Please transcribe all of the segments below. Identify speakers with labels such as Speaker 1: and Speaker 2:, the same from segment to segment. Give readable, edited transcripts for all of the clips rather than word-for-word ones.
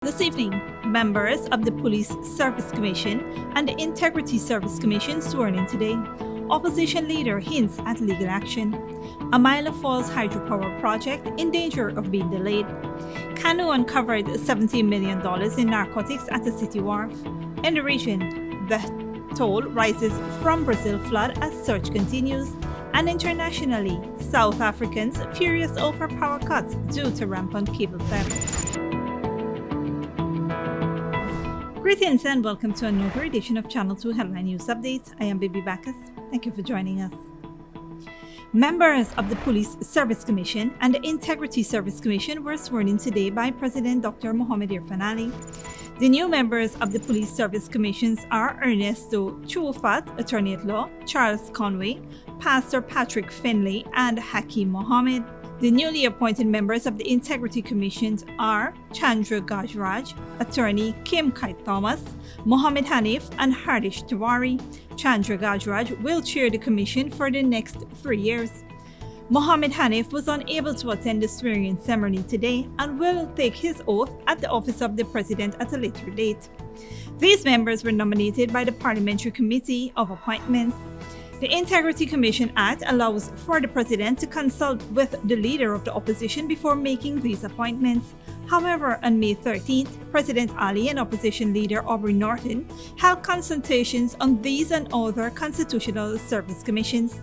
Speaker 1: This evening, members of the Police Service Commission and the Integrity Service Commission sworn in today. Opposition leader hints at legal action. Amaila Falls Hydropower Project in danger of being delayed. CANU uncovered $17 million in narcotics at the city wharf. In the region, the toll rises from Brazil flood as search continues. And internationally, South Africans furious over power cuts due to rampant cable theft. Greetings and welcome to another edition of Channel 2 Headline News Updates. I am Baby Bacchus. Thank you for joining us. Members of the Police Service Commission and the Integrity Service Commission were sworn in today by President Dr. Mohamed Irfan Ali. The new members of the Police Service Commissions are Ernesto Chuofat, Attorney at Law, Charles Conway, Pastor Patrick Finlay, and Hakeem Mohammed. The newly appointed members of the Integrity Commissions are Chandra Gajraj, Attorney Kim Kite Thomas, Mohammed Hanif, and Hardish Tiwari. Chandra Gajraj will chair the commission for the next 3 years. Mohammed Hanif was unable to attend the swearing-in ceremony today and will take his oath at the office of the President at a later date. These members were nominated by the Parliamentary Committee of Appointments. The Integrity Commission Act allows for the President to consult with the leader of the opposition before making these appointments. However, on May 13th, President Ali and opposition leader Aubrey Norton held consultations on these and other constitutional service commissions.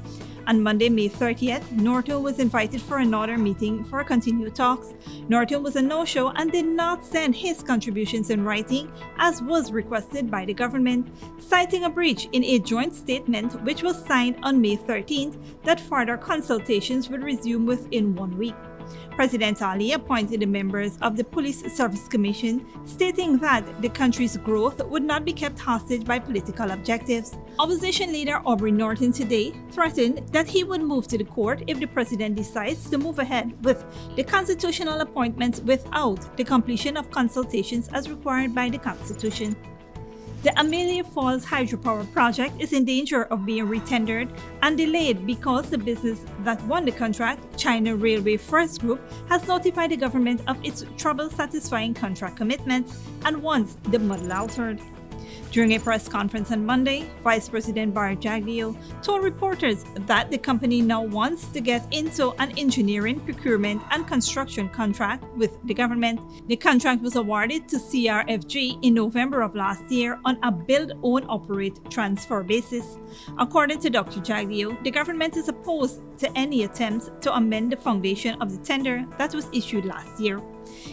Speaker 1: On Monday, May 30th, Norton was invited for another meeting for continued talks. Norton was a no-show and did not send his contributions in writing as was requested by the government, citing a breach in a joint statement which was signed on May 13th that further consultations would resume within 1 week. President Ali appointed the members of the Police Service Commission, stating that the country's growth would not be kept hostage by political objectives. Opposition leader Aubrey Norton today threatened that he would move to the court if the president decides to move ahead with the constitutional appointments without the completion of consultations as required by the Constitution. The Amaila Falls Hydropower Project is in danger of being retendered and delayed because the business that won the contract, China Railway First Group, has notified the government of its trouble satisfying contract commitments and wants the model altered. During a press conference on Monday, Vice President Bart Jagdeo told reporters that the company now wants to get into an engineering, procurement, and construction contract with the government. The contract was awarded to CRFG in November of last year on a build, own, operate, transfer basis. According to Dr. Jagdeo, the government is opposed to any attempts to amend the foundation of the tender that was issued last year.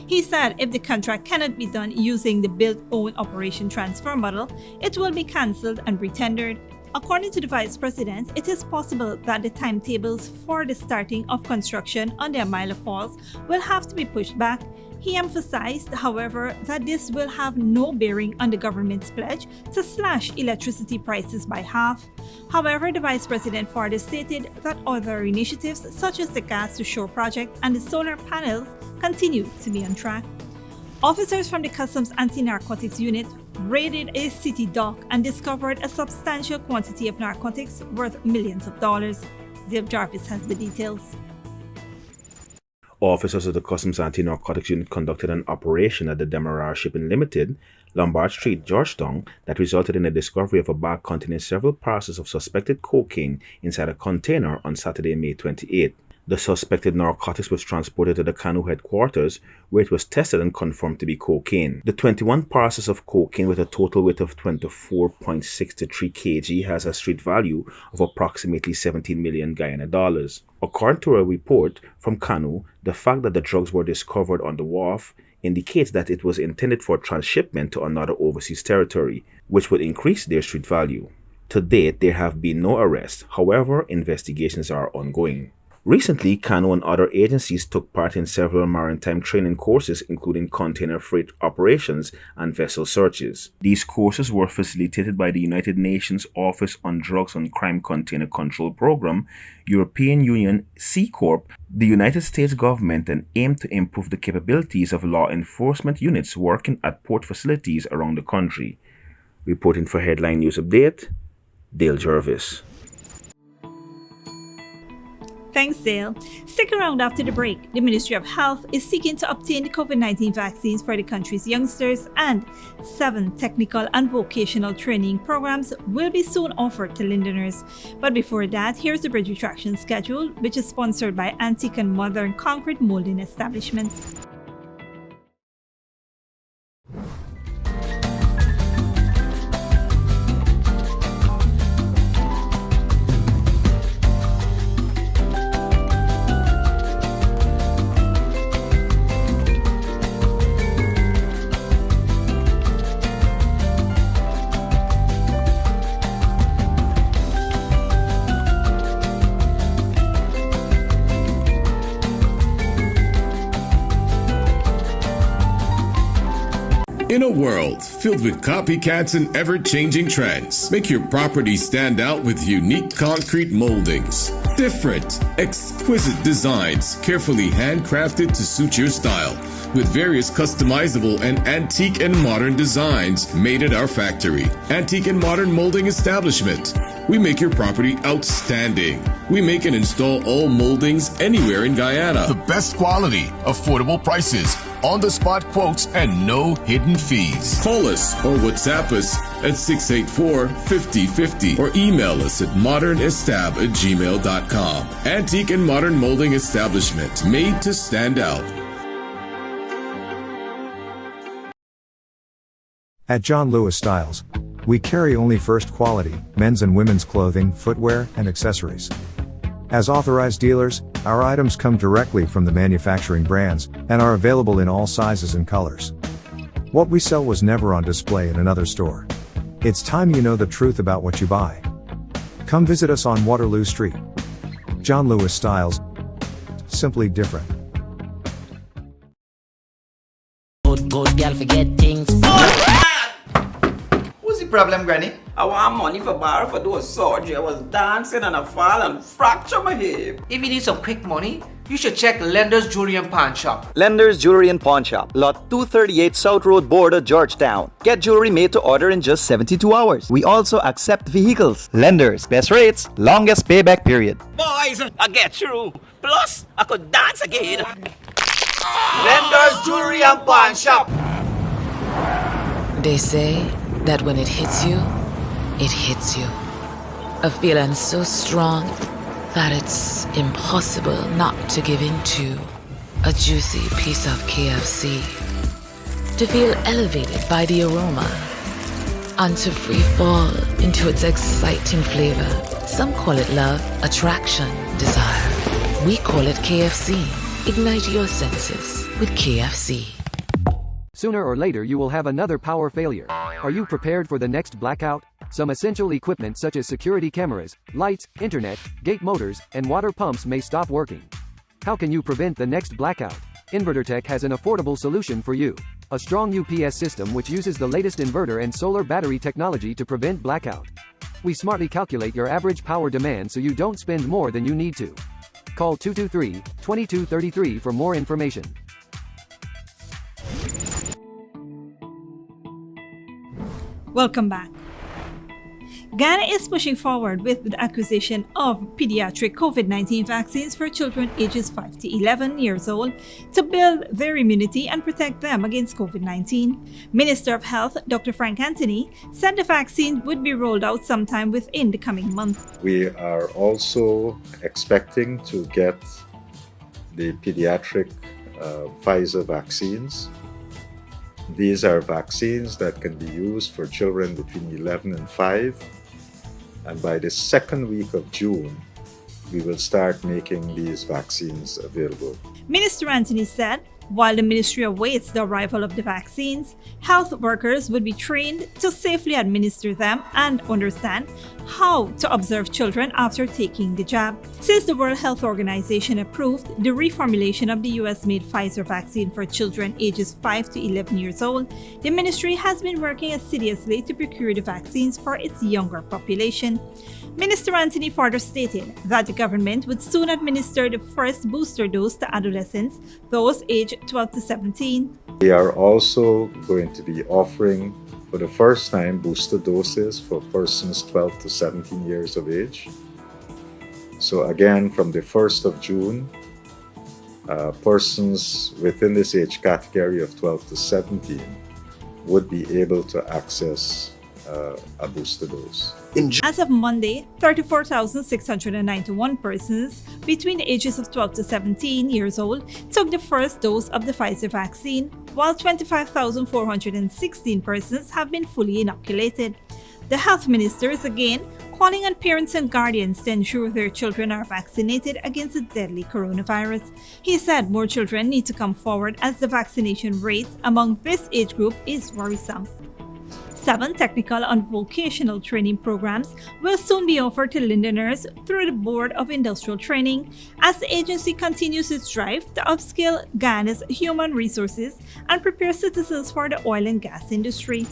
Speaker 1: He said if the contract cannot be done using the build, own, operation, transfer model, it will be cancelled and retendered. According to the Vice President, it is possible that the timetables for the starting of construction on the Amaila Falls will have to be pushed back. He emphasized, however, that this will have no bearing on the government's pledge to slash electricity prices by half. However, the Vice President further stated that other initiatives such as the Gas to Shore project and the solar panels continue to be on track. Officers from the Customs Anti-Narcotics Unit raided a city dock and discovered a substantial quantity of narcotics worth millions of dollars. Dave Jarvis has the details.
Speaker 2: Officers of the Customs Anti-Narcotics Unit conducted an operation at the Demerara Shipping Limited, Lombard Street, Georgetown, that resulted in the discovery of a bag containing several parcels of suspected cocaine inside a container on Saturday, May 28. The suspected narcotics was transported to the CANU headquarters, where it was tested and confirmed to be cocaine. The 21 parcels of cocaine with a total weight of 24.63 kg has a street value of approximately 17 million Guyana dollars. According to a report from CANU, the fact that the drugs were discovered on the wharf indicates that it was intended for transshipment to another overseas territory, which would increase their street value. To date, there have been no arrests. However, investigations are ongoing. Recently, CANU and other agencies took part in several maritime training courses, including container freight operations and vessel searches. These courses were facilitated by the United Nations Office on Drugs and Crime Container Control Program, European Union, C Corp, the United States government, and aim to improve the capabilities of law enforcement units working at port facilities around the country. Reporting for Headline News Update, Dale Jarvis.
Speaker 1: Thanks, Dale. Stick around after the break. The Ministry of Health is seeking to obtain the COVID-19 vaccines for the country's youngsters, and 7 technical and vocational training programs will be soon offered to Lindeners. But before that, here's the bridge retraction schedule, which is sponsored by Antique and Modern Concrete Molding Establishment.
Speaker 3: In a world filled with copycats and ever-changing trends, make your property stand out with unique concrete moldings. Different, exquisite designs carefully handcrafted to suit your style, with various customizable and antique and modern designs made at our factory. Antique and Modern Molding Establishment. We make your property outstanding. We make and install all moldings anywhere in Guyana.
Speaker 4: The best quality, affordable prices, on-the-spot quotes, and no hidden fees.
Speaker 3: Call us or WhatsApp us at 684-5050 or email us at modernestab@gmail.com. Antique and Modern Molding Establishment, made to stand out.
Speaker 5: At John Lewis Styles, we carry only first quality men's and women's clothing, footwear, and accessories. As authorized dealers, our items come directly from the manufacturing brands and are available in all sizes and colors. What we sell was never on display in another store. It's time you know the truth about what you buy. Come visit us on Waterloo Street. John Lewis Styles. Simply different.
Speaker 6: Good girl forget things.
Speaker 7: What's the problem, Granny? I want money for borrow for those surgery. I was dancing and I fall and fracture my hip.
Speaker 8: If you need some quick money, you should check Lender's Jewelry and Pawn Shop.
Speaker 9: Lender's Jewelry and Pawn Shop, Lot 238 South Road, Border, Georgetown. Get jewelry made to order in just 72 hours. We also accept vehicles. Lender's, best rates, longest payback period.
Speaker 7: Boys, I get through. Plus, I could dance again. Lender's Jewelry and Pawn Shop.
Speaker 6: They say that when it hits you, it hits you. A feeling so strong that it's impossible not to give in to a juicy piece of KFC. To feel elevated by the aroma and to free fall into its exciting flavor. Some call it love, attraction, desire. We call it KFC. Ignite your senses with KFC.
Speaker 10: Sooner or later you will have another power failure. Are you prepared for the next blackout? Some essential equipment such as security cameras, lights, internet, gate motors, and water pumps may stop working. How can you prevent the next blackout? InverterTech has an affordable solution for you. A strong UPS system which uses the latest inverter and solar battery technology to prevent blackout. We smartly calculate your average power demand so you don't spend more than you need to. Call 223-2233 for more information.
Speaker 1: Welcome back. Ghana is pushing forward with the acquisition of pediatric COVID-19 vaccines for children ages 5 to 11 years old to build their immunity and protect them against COVID-19. Minister of Health, Dr. Frank Anthony, said the vaccine would be rolled out sometime within the coming month.
Speaker 11: We are also expecting to get the pediatric Pfizer vaccines. These are vaccines that can be used for children between 11 and 5. And by the second week of June, we will start making these vaccines available.
Speaker 1: Minister Anthony said, while the ministry awaits the arrival of the vaccines, health workers would be trained to safely administer them and understand how to observe children after taking the jab. Since the World Health Organization approved the reformulation of the US-made Pfizer vaccine for children ages 5 to 11 years old, the ministry has been working assiduously to procure the vaccines for its younger population. Minister Anthony further stated that the government would soon administer the first booster dose to adolescents, those aged 12 to 17.
Speaker 11: We are also going to be offering for the first time booster doses for persons 12 to 17 years of age. So again, from the 1st of June, persons within this age category of 12 to 17 would be able to access a booster dose.
Speaker 1: As of Monday, 34,691 persons between the ages of 12 to 17 years old took the first dose of the Pfizer vaccine, while 25,416 persons have been fully inoculated. The health minister is again calling on parents and guardians to ensure their children are vaccinated against the deadly coronavirus. He said more children need to come forward as the vaccination rate among this age group is worrisome. 7 technical and vocational training programs will soon be offered to Londoners through the Board of Industrial Training as the agency continues its drive to upskill Ghana's human resources and prepare citizens for the oil and gas industry.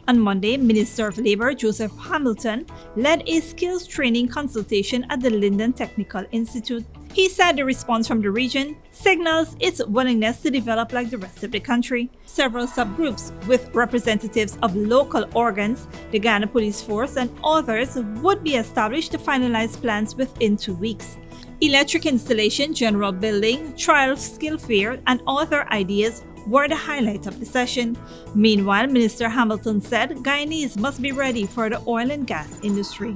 Speaker 1: On Monday, Minister of Labour Joseph Hamilton led a skills training consultation at the Linden Technical Institute. He said the response from the region signals its willingness to develop like the rest of the country. Several subgroups with representatives of local organs, the Ghana Police Force, and others would be established to finalize plans within 2 weeks. Electric installation, general building, trial skill fair, and other ideas were the highlights of the session. Meanwhile, Minister Hamilton said Guyanese must be ready for the oil and gas industry.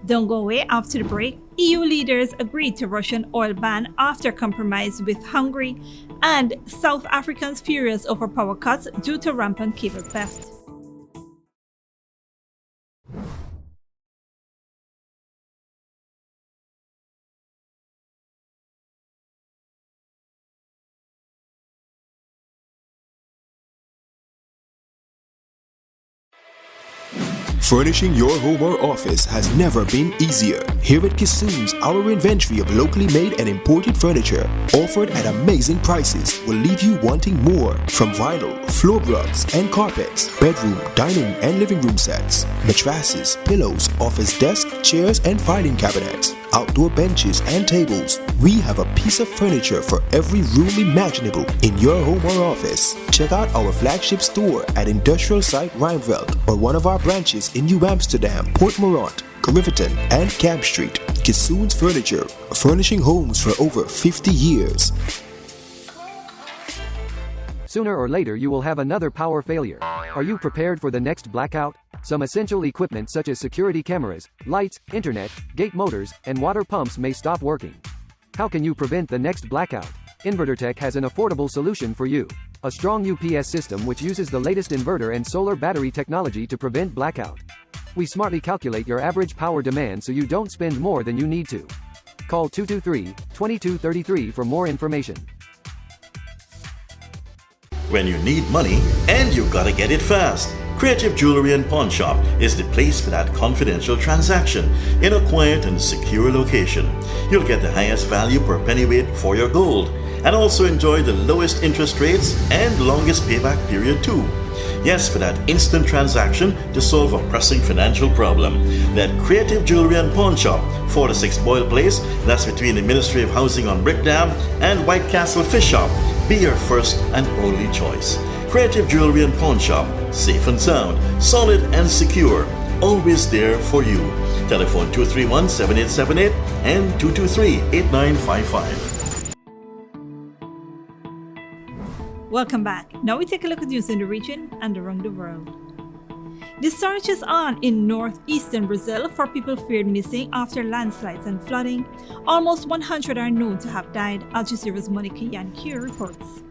Speaker 1: Don't go away. After the break, EU leaders agreed to Russian oil ban after compromise with Hungary, and South Africans furious over power cuts due to rampant cable theft.
Speaker 12: Furnishing your home or office has never been easier. Here at Kissoon's, our inventory of locally made and imported furniture, offered at amazing prices, will leave you wanting more. From vinyl, floor rugs and carpets, bedroom, dining and living room sets, mattresses, pillows, office desk, chairs and filing cabinets, outdoor benches and tables. We have a piece of furniture for every room imaginable in your home or office. Check out our flagship store at Industrial Site Rijnveld or one of our branches in New Amsterdam, Port Morant, Riverton and Camp Street. Kissoon's Furniture, furnishing homes for over 50 years.
Speaker 10: Sooner or later you will have another power failure. Are you prepared for the next blackout? Some essential equipment such as security cameras, lights, internet, gate motors, and water pumps may stop working. How can you prevent the next blackout? InverterTech has an affordable solution for you. A strong UPS system which uses the latest inverter and solar battery technology to prevent blackout. We smartly calculate your average power demand so you don't spend more than you need to. Call 223-2233 for more information.
Speaker 13: When you need money and you gotta get it fast, Creative Jewelry and Pawn Shop is the place for that confidential transaction in a quiet and secure location. You'll get the highest value per pennyweight for your gold and also enjoy the lowest interest rates and longest payback period too. Yes, for that instant transaction to solve a pressing financial problem. That Creative Jewelry and Pawn Shop, 46 Boyle Place, that's between the Ministry of Housing on Brickdam and White Castle Fish Shop, be your first and only choice. Creative Jewelry and Pawn Shop, safe and sound, solid and secure, always there for you. Telephone 231-7878 and 223-8955.
Speaker 1: Welcome back. Now we take a look at news in the region and around the world. The search is on in northeastern Brazil for people feared missing after landslides and flooding. Almost 100 are known to have died. Al Jazeera's Monica Yankier reports.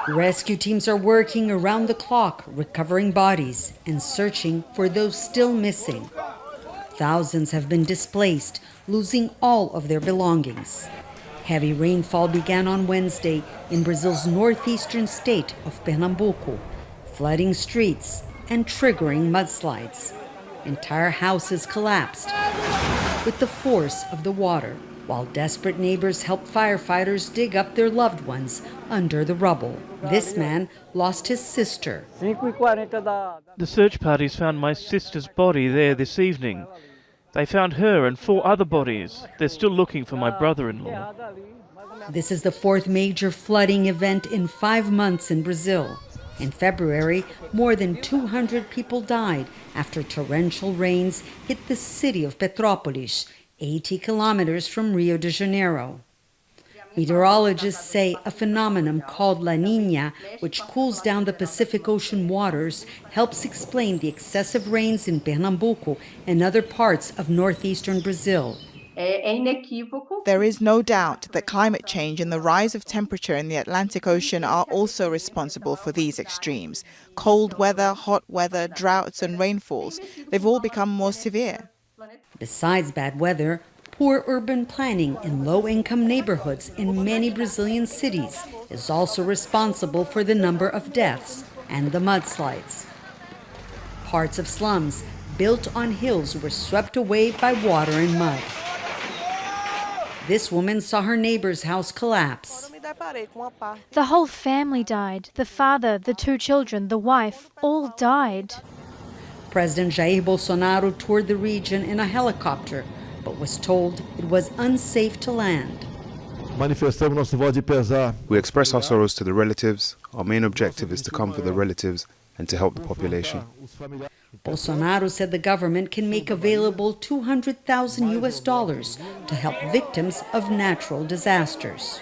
Speaker 14: Rescue teams are working around the clock, recovering bodies and searching for those still missing. Thousands have been displaced, losing all of their belongings. Heavy rainfall began on Wednesday in Brazil's northeastern state of Pernambuco, flooding streets and triggering mudslides. Entire houses collapsed with the force of the water, while desperate neighbors helped firefighters dig up their loved ones under the rubble. This man lost his sister.
Speaker 15: The search parties found my sister's body there this evening. They found her and 4 other bodies. They're still looking for my brother-in-law.
Speaker 14: This is the 4th major flooding event in 5 months in Brazil. In February, more than 200 people died after torrential rains hit the city of Petrópolis, 80 kilometers from Rio de Janeiro. Meteorologists say a phenomenon called La Niña, which cools down the Pacific Ocean waters, helps explain the excessive rains in Pernambuco and other parts of northeastern Brazil.
Speaker 16: There is no doubt that climate change and the rise of temperature in the Atlantic Ocean are also responsible for these extremes. Cold weather, hot weather, droughts and rainfalls, they've all become more severe.
Speaker 14: Besides bad weather, poor urban planning in low-income neighborhoods in many Brazilian cities is also responsible for the number of deaths and the mudslides. Parts of slums built on hills were swept away by water and mud. This woman saw her neighbor's house collapse.
Speaker 17: The whole family died. The father, the 2 children, the wife, all died.
Speaker 14: President Jair Bolsonaro toured the region in a helicopter, but was told it was unsafe to land.
Speaker 18: We express our sorrows to the relatives. Our main objective is to comfort the relatives and to help the population.
Speaker 14: Bolsonaro said the government can make available $200,000 to help victims of natural disasters.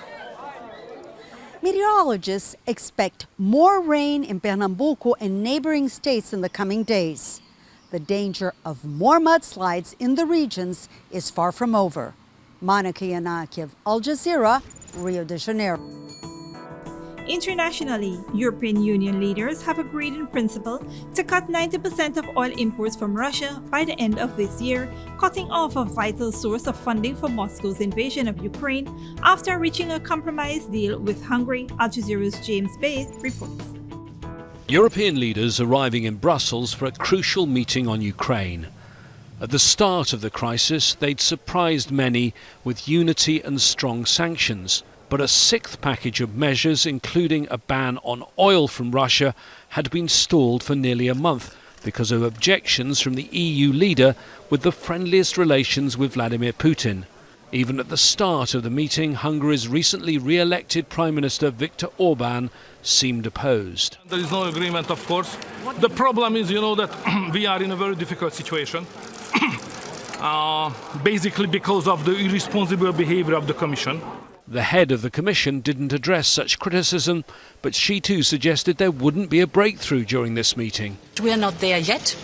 Speaker 19: Meteorologists expect more rain in Pernambuco and neighboring states in the coming days. The danger of more mudslides in the regions is far from over. Monica Yanakiev, Al Jazeera, Rio de Janeiro.
Speaker 1: Internationally, European Union leaders have agreed in principle to cut 90% of oil imports from Russia by the end of this year, cutting off a vital source of funding for Moscow's invasion of Ukraine after reaching a compromise deal with Hungary, Al Jazeera's James Bay reports.
Speaker 20: European leaders arriving in Brussels for a crucial meeting on Ukraine. At the start of the crisis, they'd surprised many with unity and strong sanctions. But a 6th package of measures, including a ban on oil from Russia, had been stalled for nearly a month because of objections from the EU leader with the friendliest relations with Vladimir Putin. Even at the start of the meeting, Hungary's recently re-elected Prime Minister Viktor Orban seemed opposed.
Speaker 21: There is no agreement, of course. The problem is, that we are in a very difficult situation, basically because of the irresponsible behavior of the Commission.
Speaker 20: The head of the Commission didn't address such criticism, but she too suggested there wouldn't be a breakthrough during this meeting.
Speaker 22: We are not there yet,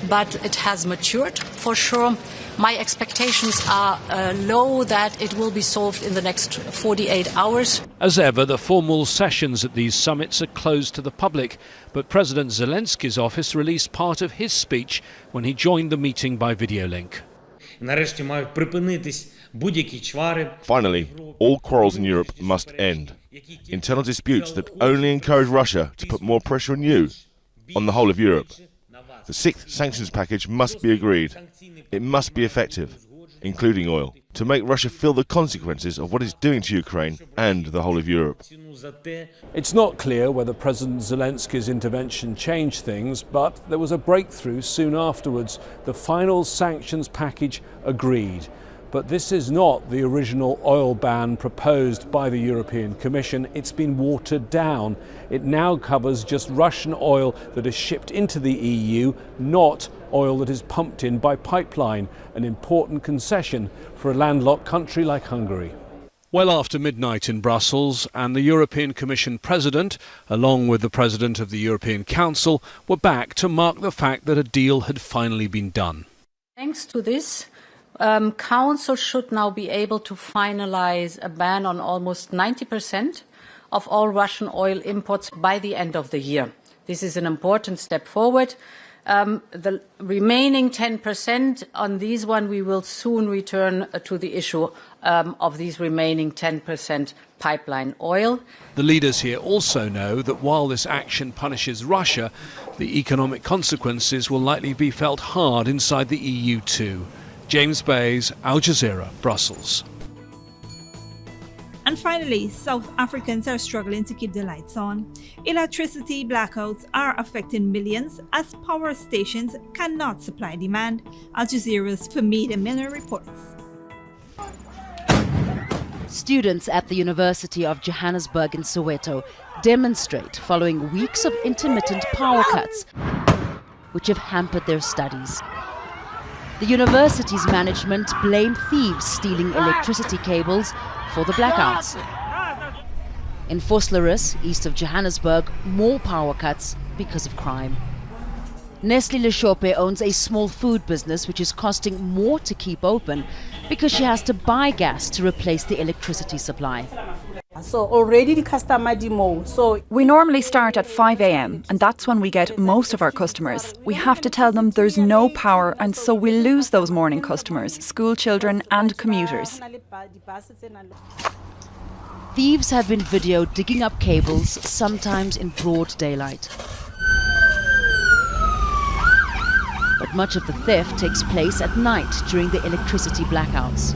Speaker 22: but it has matured for sure. My expectations are low that it will be solved in the next 48 hours.
Speaker 20: As ever, the formal sessions at these summits are closed to the public, but President Zelensky's office released part of his speech when he joined the meeting by video link.
Speaker 23: Finally, all quarrels in Europe must end. Internal disputes that only encourage Russia to put more pressure on you, on the whole of Europe. The 6th sanctions package must be agreed. It must be effective, including oil, to make Russia feel the consequences of what it's doing to Ukraine and the whole of Europe.
Speaker 20: It's not clear whether President Zelensky's intervention changed things, but there was a breakthrough soon afterwards. The final sanctions package agreed. But this is not the original oil ban proposed by the European Commission. It's been watered down. It now covers just Russian oil that is shipped into the EU, not oil that is pumped in by pipeline, an important concession for a landlocked country like Hungary. Well after midnight in Brussels, and the European Commission President, along with the President of the European Council, were back to mark the fact that a deal had finally been done.
Speaker 22: Thanks to this, Council should now be able to finalize a ban on almost 90% of all Russian oil imports by the end of the year. This is an important step forward. The remaining 10%, on these one we will soon return to the issue of these remaining 10% pipeline oil.
Speaker 20: The leaders here also know that while this action punishes Russia, the economic consequences will likely be felt hard inside the EU too. James Bays, Al Jazeera, Brussels.
Speaker 1: And finally, South Africans are struggling to keep the lights on. Electricity blackouts are affecting millions as power stations cannot supply demand. Al Jazeera's Famida Miller reports.
Speaker 2: Students at the University of Johannesburg in Soweto demonstrate following weeks of intermittent power cuts, which have hampered their studies. The university's management blame thieves stealing electricity cables for the blackouts. In Vosloorus, east of Johannesburg, more power cuts because of crime. Nestle Leshope owns a small food business which is costing more to keep open because she has to buy gas to replace the electricity supply.
Speaker 3: So already the customer demo. So
Speaker 4: we normally start at 5 a.m. and that's when we get most of our customers. We have to tell them there's no power, and so we lose those morning customers, school children and commuters.
Speaker 2: Thieves have been videoed digging up cables, sometimes in broad daylight. But much of the theft takes place at night during the electricity blackouts.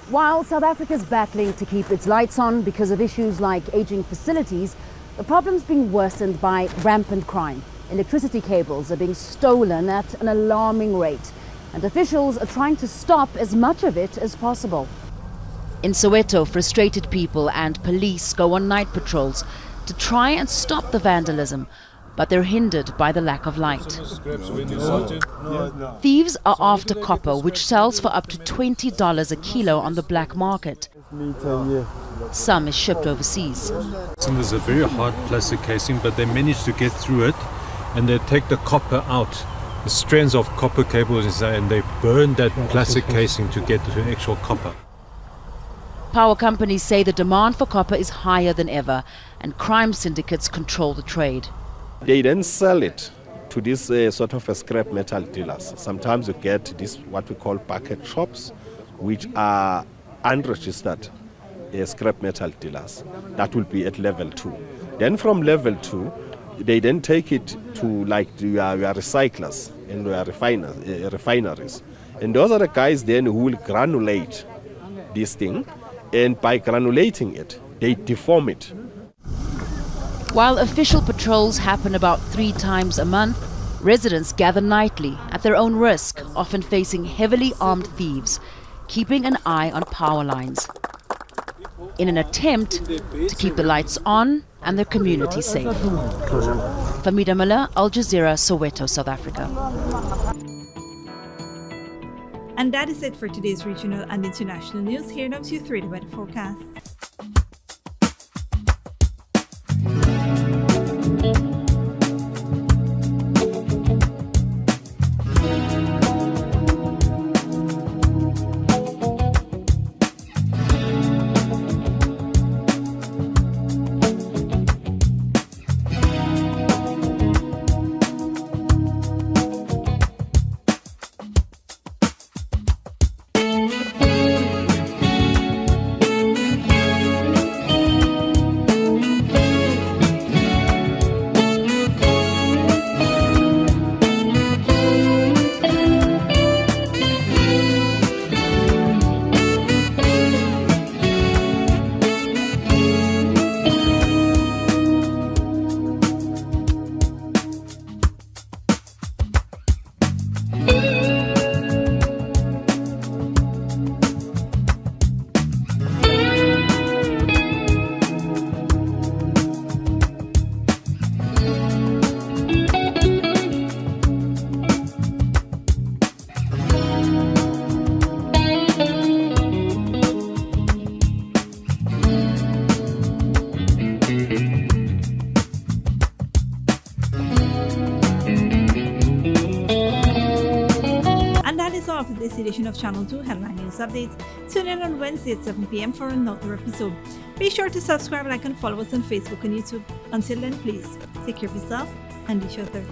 Speaker 24: While South Africa is battling to keep its lights on because of issues like aging facilities, the problem's being worsened by rampant crime. Electricity cables are being stolen at an alarming rate, and officials are trying to stop as much of it as possible.
Speaker 2: In Soweto, frustrated people and police go on night patrols to try and stop the vandalism, but they're hindered by the lack of light. Thieves are after copper, which sells for up to $20 a kilo on the black market. Some is shipped overseas.
Speaker 25: There's a very hard plastic casing, but they manage to get through it, and they take the copper out, the strands of copper cables inside, and they burn that plastic casing to get to the actual copper.
Speaker 2: Power companies say the demand for copper is higher than ever, and crime syndicates control the trade.
Speaker 26: They then sell it to these sort of scrap metal dealers. Sometimes you get this what we call bucket shops, which are unregistered scrap metal dealers. That will be at level 2. Then from level 2, they then take it to like your recyclers and your refineries. And those are the guys then who will granulate this thing, and by granulating it, they deform it.
Speaker 2: While official patrols happen about 3 times a month, residents gather nightly at their own risk, often facing heavily armed thieves, keeping an eye on power lines, in an attempt to keep the lights on and their community safe. Famida Miller, Al Jazeera, Soweto, South Africa.
Speaker 1: And that is it for today's regional and international news. Here now to 3 weather forecast. For this edition of Channel 2 Headline News Updates. Tune in on Wednesday at 7 p.m. for another episode. Be sure to subscribe, like and follow us on Facebook and YouTube. Until then, please take care of yourself and each other.